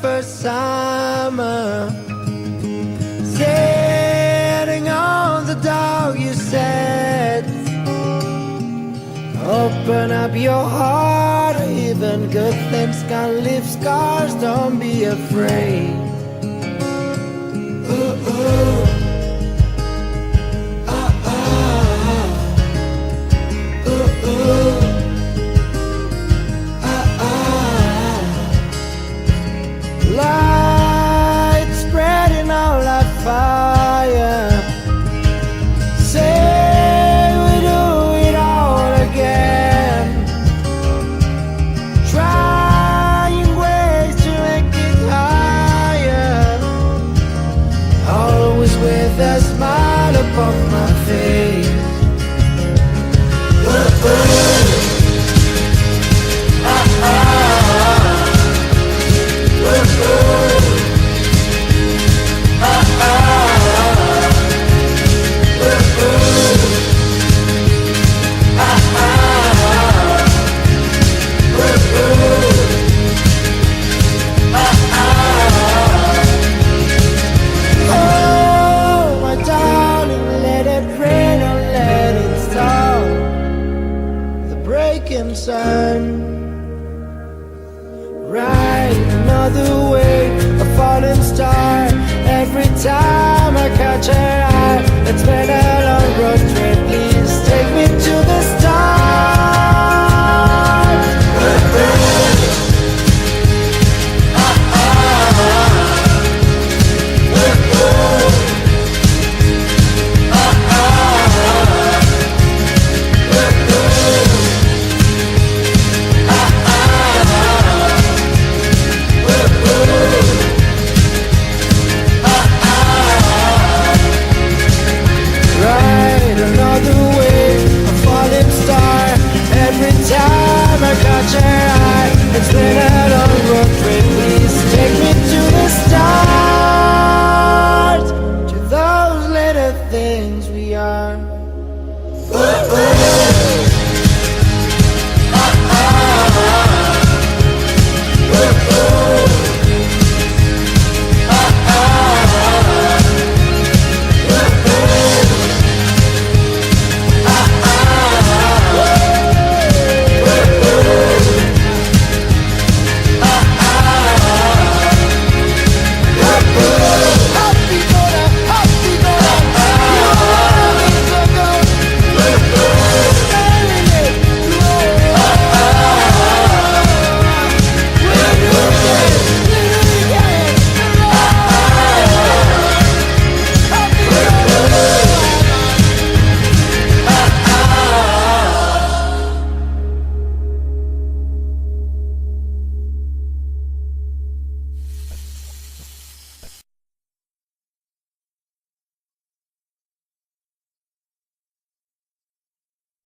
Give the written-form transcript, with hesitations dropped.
first summer, sitting on the dog, you said, open up your heart, even good things can leave scars, don't be afraid. Ooh, ooh. Light spreading out like fire, say we do it all again, trying ways to make it higher, always with a smile upon my face. Sun, right another way, a falling star. Every time I catch her eye, it's been a long road.